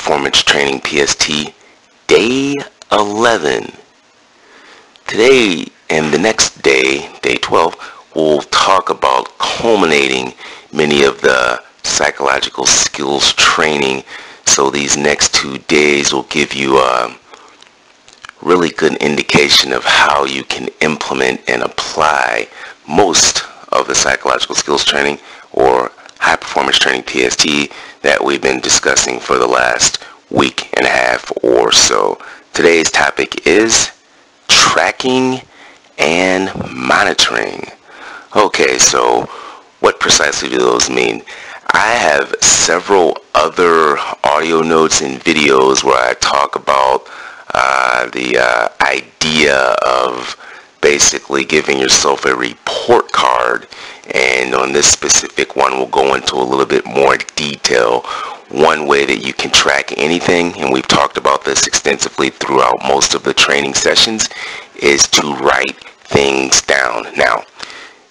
Performance Training PST, Day 11. Today and the next day, Day 12, we'll talk about culminating many of the psychological skills training. So these next 2 days will give you a really good indication of how you can implement and apply most of the psychological skills training or high performance training PST that we've been discussing for the last week and a half or so. Today's topic is tracking and monitoring. Okay, so what precisely do those mean? I have several other audio notes and videos where I talk about the idea of basically giving yourself a report card, and on this specific one we'll go into a little bit more detail. One way that you can track anything, and we've talked about this extensively throughout most of the training sessions, is to write things down. Now,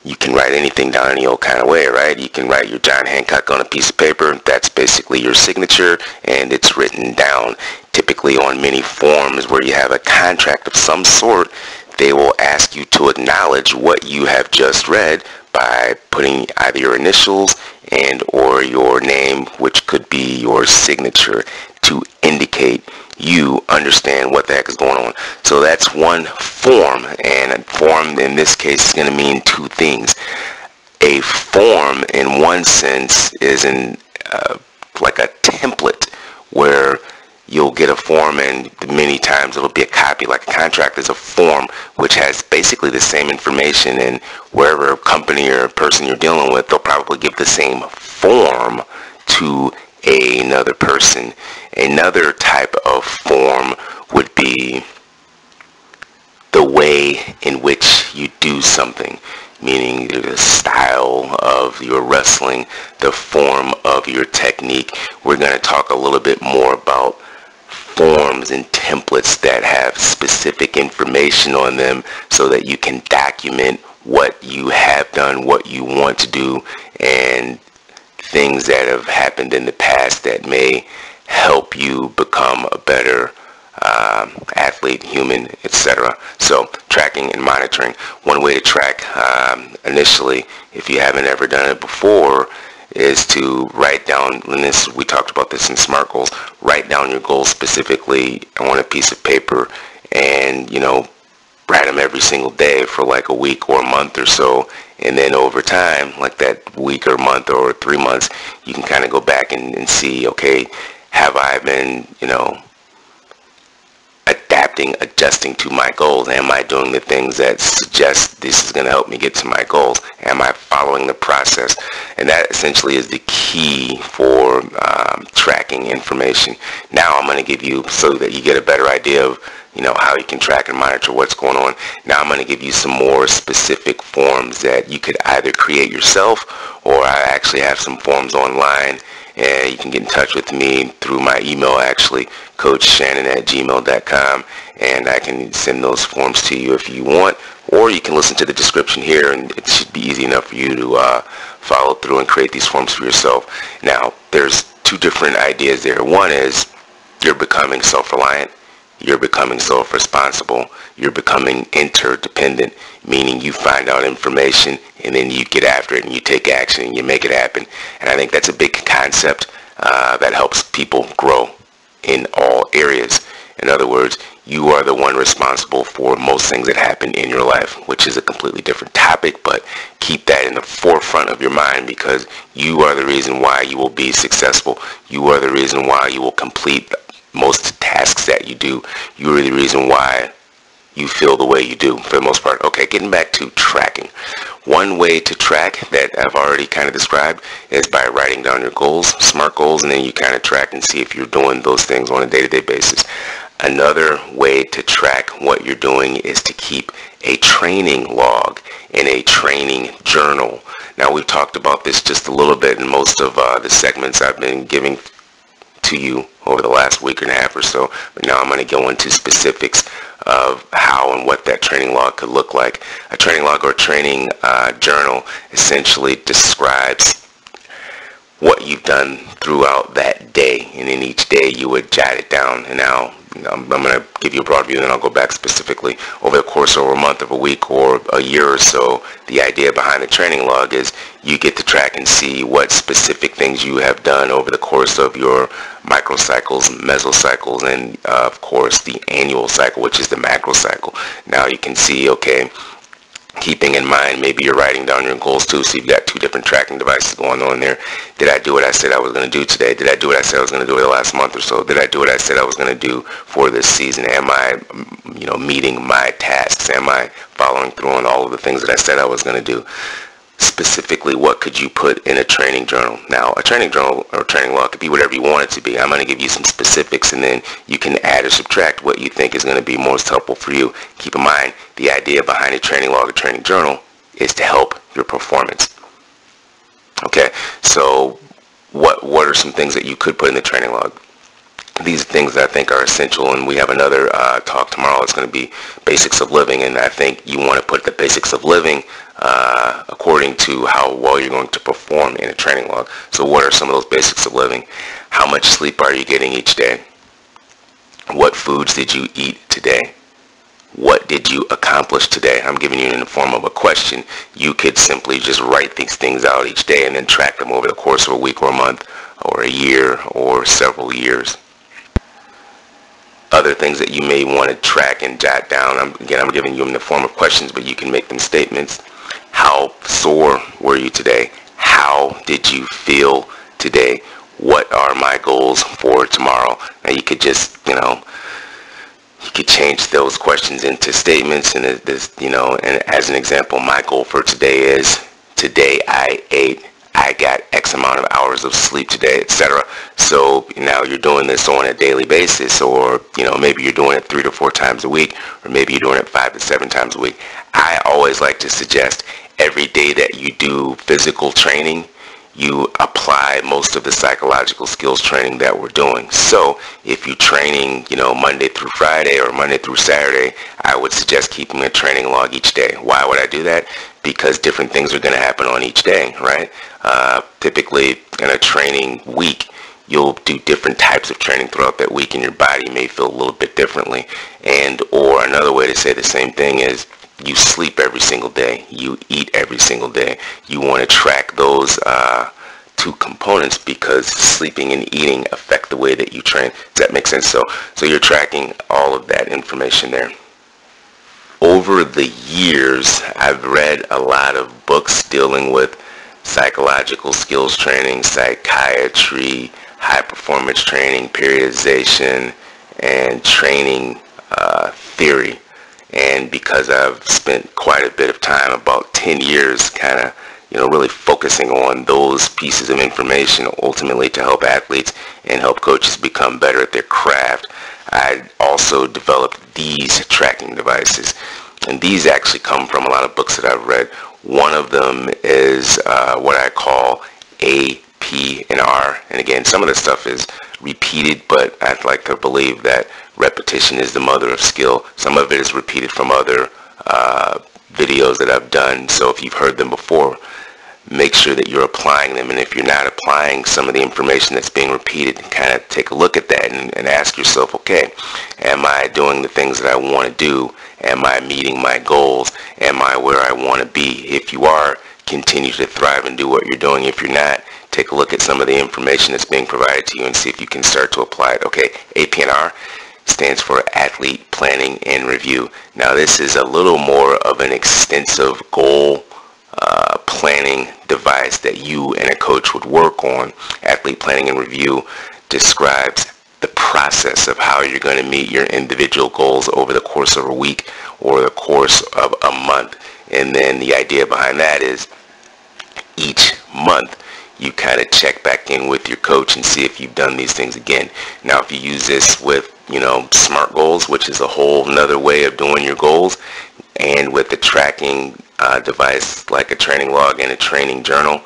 you can write anything down any old kind of way, right? You can write your John Hancock on a piece of paper. That's basically your signature, and it's written down. Typically on many forms where you have a contract of some sort, they will ask you to acknowledge what you have just read by putting either your initials and or your name, which could be your signature, to indicate you understand what the heck is going on. So that's one form, and a form in this case is going to mean two things. A form in one sense is like a template where you'll get a form and many times it'll be a copy. Like a contract is a form which has basically the same information, and wherever company or person you're dealing with, they'll probably give the same form to another person. Another type of form would be the way in which you do something, meaning the style of your wrestling, the form of your technique. We're going to talk a little bit more about forms and templates that have specific information on them so that you can document what you have done, what you want to do, and things that have happened in the past that may help you become a better athlete, human, etc. So tracking and monitoring. One way to track initially, if you haven't ever done it before, is to write down, and this, we talked about this in SMART goals, write down your goals specifically on a piece of paper, and write them every single day for like a week or a month or so, and then over time, like that week or month or 3 months, you can kind of go back and see, okay, have I been adapting, adjusting to my goals? Am I doing the things that suggest this is going to help me get to my goals? Am I following the process? And that essentially is the key for tracking information. Now I'm going to give you, so that you get a better idea of how you can track and monitor what's going on. Now I'm going to give you some more specific forms that you could either create yourself, or I actually have some forms online, and you can get in touch with me through my email, actually, coachshannyn@gmail.com, and I can send those forms to you if you want, or you can listen to the description here, and it should be easy enough for you to follow through and create these forms for yourself. Now, there's two different ideas there. One is you're becoming self-reliant, you're becoming self-responsible, you're becoming interdependent, meaning you find out information and then you get after it and you take action and you make it happen. And I think that's a big concept that helps people grow in all areas. In other words, you are the one responsible for most things that happen in your life, which is a completely different topic, but keep that in the forefront of your mind, because you are the reason why you will be successful. You are the reason why you will complete most tasks that you do. You are the reason why you feel the way you do, for the most part. Okay, getting back to tracking. One way to track that I've already kind of described is by writing down your goals, SMART goals, and then you kind of track and see if you're doing those things on a day-to-day basis. Another way to track what you're doing is to keep a training log and a training journal. Now, we've talked about this just a little bit in most of the segments I've been giving to you over the last week and a half or so, but now I'm going to go into specifics of how and what that training log could look like. A training log or a training journal essentially describes what you've done throughout that day, and then each day you would jot it down. And now I'm going to give you a broad view, and then I'll go back specifically over the course of a month, of a week, or a year or so. The idea behind the training log is you get to track and see what specific things you have done over the course of your microcycles, mesocycles, and of course the annual cycle, which is the macrocycle. Now you can see, okay, keeping in mind, maybe you're writing down your goals too, so you've got two different tracking devices going on there. Did I do what I said I was going to do today? Did I do what I said I was going to do the last month or so? Did I do what I said I was going to do for this season? Am I, meeting my tasks? Am I following through on all of the things that I said I was going to do? Specifically, what could you put in a training journal? Now, a training journal or training log could be whatever you want it to be. I'm going to give you some specifics, and then you can add or subtract what you think is going to be most helpful for you. Keep in mind, the idea behind a training log or training journal is to help your performance. Okay, so what are some things that you could put in the training log? These are things that I think are essential, and we have another talk tomorrow. It's going to be basics of living, and I think you want to put the basics of living according to how well you're going to perform in a training log. So what are some of those basics of living? How much sleep are you getting each day? What foods did you eat today? What did you accomplish today? I'm giving you in the form of a question. You could simply just write these things out each day and then track them over the course of a week or a month or a year or several years. Other things that you may want to track and jot down, I'm giving you in the form of questions, but you can make them statements. How sore were you today? How did you feel today? What are my goals for tomorrow? Now you could just, you could change those questions into statements, and and as an example, my goal for today is, today I got X amount of hours of sleep today, etc. So now you're doing this on a daily basis, or maybe you're doing it 3 to 4 times a week, or maybe you're doing it 5 to 7 times a week. I always like to suggest every day that you do physical training, you apply most of the psychological skills training that we're doing. So if you're training, Monday through Friday or Monday through Saturday, I would suggest keeping a training log each day. Why would I do that? Because different things are going to happen on each day, right? Typically in a training week, you'll do different types of training throughout that week, and your body may feel a little bit differently. Or another way to say the same thing is, you sleep every single day. You eat every single day. You want to track those two components, because sleeping and eating affect the way that you train. Does that make sense? So you're tracking all of that information there. Over the years, I've read a lot of books dealing with psychological skills training, psychiatry, high performance training, periodization, and training theory. And because I've spent quite a bit of time, about 10 years, kind of, really focusing on those pieces of information ultimately to help athletes and help coaches become better at their craft, I also developed these tracking devices. And these actually come from a lot of books that I've read. One of them is what I call APR. And again, some of the stuff is repeated, but I'd like to believe that repetition is the mother of skill. Some of it is repeated from other videos that I've done. So if you've heard them before, make sure that you're applying them. And if you're not applying some of the information that's being repeated, kind of take a look at that and ask yourself, okay, am I doing the things that I want to do? Am I meeting my goals? Am I where I want to be? If you are, continue to thrive and do what you're doing. If you're not, take a look at some of the information that's being provided to you and see if you can start to apply it. Okay, APNR stands for Athlete Planning and Review. Now this is a little more of an extensive goal planning device that you and a coach would work on. Athlete Planning and Review describes the process of how you're going to meet your individual goals over the course of a week or the course of a month. And then the idea behind that is each month you kind of check back in with your coach and see if you've done these things again. Now if you use this with SMART goals, which is a whole nother way of doing your goals, and with the tracking device like a training log and a training journal,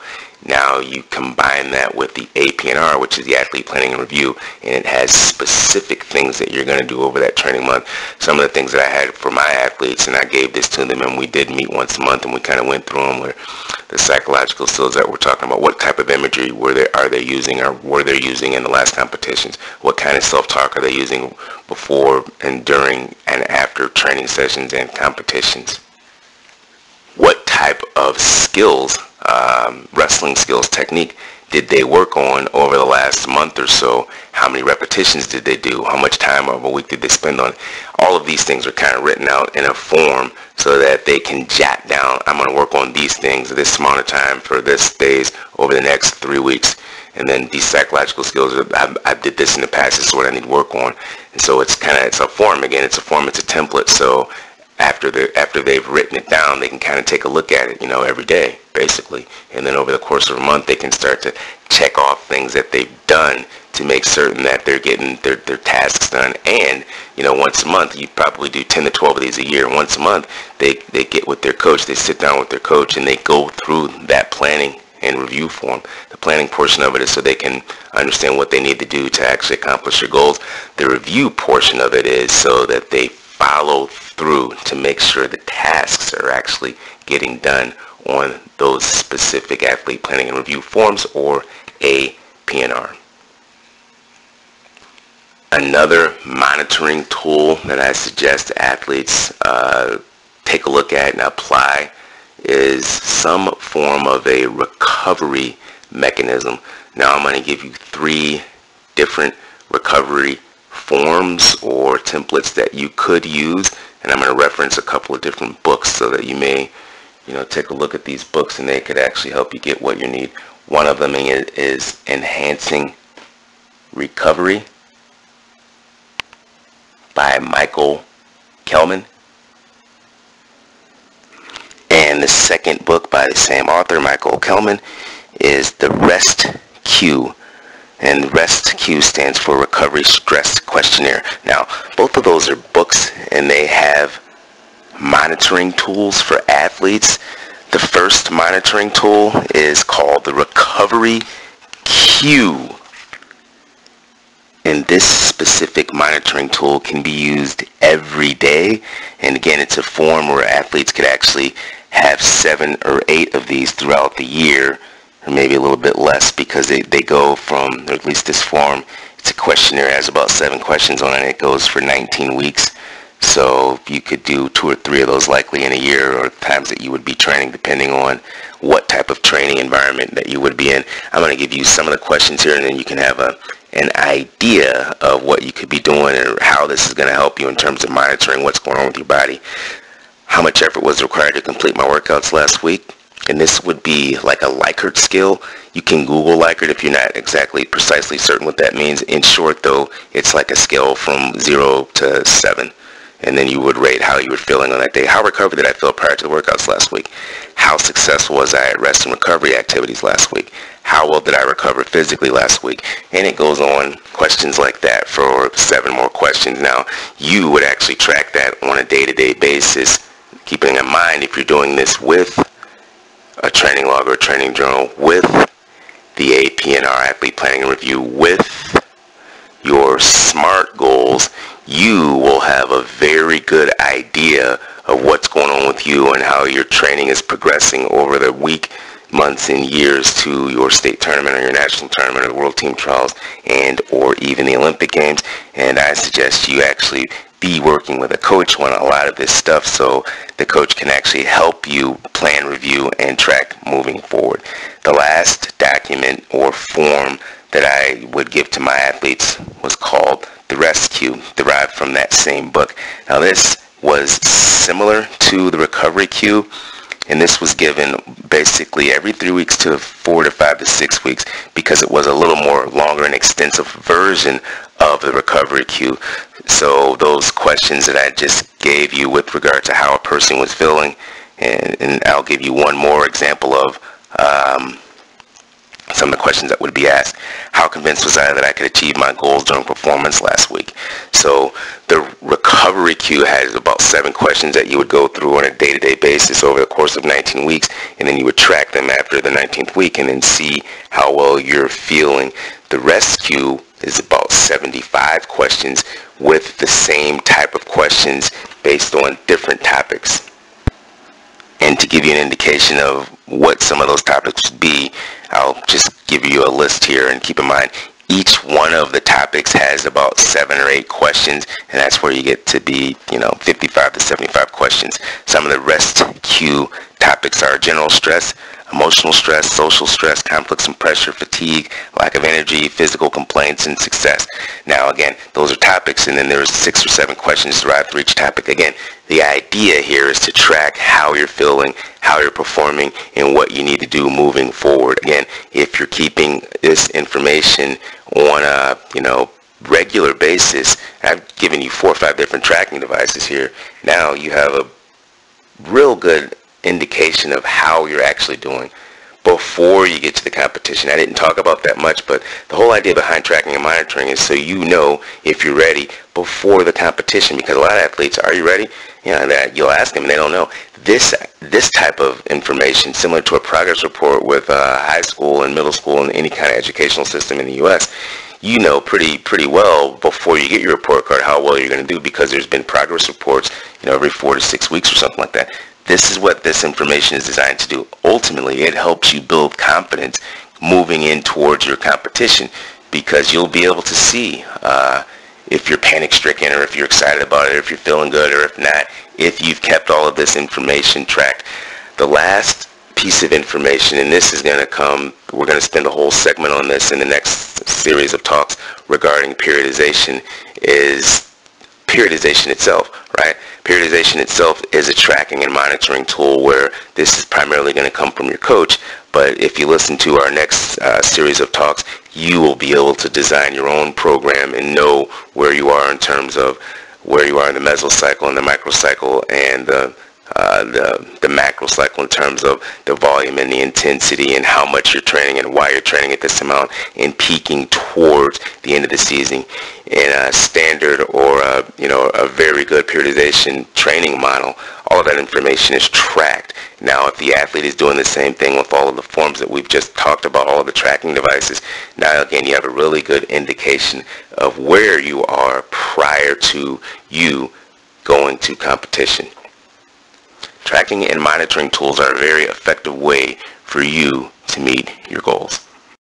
Now you combine that with the APNR, which is the athlete planning and review, and it has specific things that you're going to do over that training month. Some of the things that I had for my athletes, and I gave this to them, and we did meet once a month, and we kind of went through them, where the psychological skills that we're talking about, what type of imagery are they using, or were they using in the last competitions, what kind of self-talk are they using before and during and after training sessions and competitions, what type of skills, wrestling skills, technique did they work on over the last month or so, how many repetitions did they do, how much time of a week did they spend on it. All of these things are kind of written out in a form so that they can jot down, I'm going to work on these things this amount of time for this days over the next 3 weeks. And then these psychological skills, I did this in the past, this is what I need to work on. And so it's a form, again, it's a form, it's a template. So after they've written it down, they can kind of take a look at it, every day, basically. And then over the course of a month, they can start to check off things that they've done to make certain that they're getting their tasks done. And, once a month, you probably do 10 to 12 of these a year. Once a month, they get with their coach, they sit down with their coach, and they go through that planning and review form. The planning portion of it is so they can understand what they need to do to actually accomplish their goals. The review portion of it is so that they follow through to make sure the tasks are actually getting done on those specific athlete planning and review forms, or APNR. Another monitoring tool that I suggest athletes take a look at and apply is some form of a recovery mechanism. Now I'm going to give you 3 different recovery forms or templates that you could use, and I'm going to reference a couple of different books so that you may take a look at these books and they could actually help you get what you need. One of them is Enhancing Recovery by Michael Kelman. And the second book by the same author, Michael Kelman, is The Rest Q. And REST Q stands for Recovery Stress Questionnaire. Now, both of those are books, and they have monitoring tools for athletes. The first monitoring tool is called the Recovery Q. And this specific monitoring tool can be used every day. And again, it's a form where athletes could actually have 7 or 8 of these throughout the year, or maybe a little bit less, because they go from, or at least this form, it's a questionnaire, it has about 7 questions on it. It goes for 19 weeks. So you could do 2 or 3 of those likely in a year, or times that you would be training, depending on what type of training environment that you would be in. I'm going to give you some of the questions here, and then you can have an idea of what you could be doing and how this is going to help you in terms of monitoring what's going on with your body. How much effort was required to complete my workouts last week? And this would be like a Likert scale. You can Google Likert if you're not exactly precisely certain what that means. In short, though, it's like a scale from 0 to 7. And then you would rate how you were feeling on that day. How recovered did I feel prior to the workouts last week? How successful was I at rest and recovery activities last week? How well did I recover physically last week? And it goes on, questions like that for 7 more questions. Now, you would actually track that on a day-to-day basis, keeping in mind if you're doing this with a training log or a training journal, with the APNR, Athlete Planning and Review, with your SMART goals, you will have a very good idea of what's going on with you and how your training is progressing over the week, months, and years to your state tournament or your national tournament or the world team trials and or even the Olympic Games. And I suggest you actually be working with a coach on a lot of this stuff so the coach can actually help you plan, review, and track moving forward. The last document or form that I would give to my athletes was called the Rest Q, derived from that same book. Now this was similar to the Recovery Q, and this was given basically every 3 weeks to 4 to 5 to 6 weeks, because it was a little more longer and extensive version of the Recovery Q. So those questions that I just gave you with regard to how a person was feeling, and I'll give you one more example of some of the questions that would be asked. How convinced was I that I could achieve my goals during performance last week? So the recovery queue has about 7 questions that you would go through on a day-to-day basis over the course of 19 weeks, and then you would track them after the 19th week and then see how well you're feeling. The rest queue is about 75 questions with the same type of questions based on different topics. And to give you an indication of what some of those topics would be, I'll just give you a list here, and keep in mind each one of the topics has about 7 or 8 questions, and that's where you get to be, 55 to 75 questions. Some of the rest queue topics are general stress, emotional stress, social stress, conflicts and pressure, fatigue, lack of energy, physical complaints, and success. Now again, those are topics, and then there's 6 or 7 questions derived for each topic. Again, the idea here is to track how you're feeling, how you're performing, and what you need to do moving forward. Again, if you're keeping this information on a regular basis, I've given you 4 or 5 different tracking devices here. Now you have a real good indication of how you're actually doing before you get to the competition. I didn't talk about that much, but the whole idea behind tracking and monitoring is so you know if you're ready before the competition, because a lot of athletes, are you ready? That you'll ask them and they don't know. This type of information, similar to a progress report with high school and middle school and any kind of educational system in the U.S., you know pretty well before you get your report card how well you're going to do, because there's been progress reports every 4 to 6 weeks or something like that. This is what this information is designed to do. Ultimately, it helps you build confidence moving in towards your competition, because you'll be able to see if you're panic-stricken, or if you're excited about it, or if you're feeling good, or if not, if you've kept all of this information tracked. The last piece of information, and this is going to come, we're going to spend a whole segment on this in the next series of talks regarding periodization, is periodization itself, right? Periodization itself is a tracking and monitoring tool where this is primarily going to come from your coach, but if you listen to our next series of talks, you will be able to design your own program and know where you are in terms of where you are in the mesocycle and the microcycle and the macro cycle in terms of the volume and the intensity and how much you're training and why you're training at this amount, and peaking towards the end of the season. In a standard or a very good periodization training model, all of that information is tracked. Now, if the athlete is doing the same thing with all of the forms that we've just talked about, all of the tracking devices, now again you have a really good indication of where you are prior to you going to competition. Tracking and monitoring tools are a very effective way for you to meet your goals.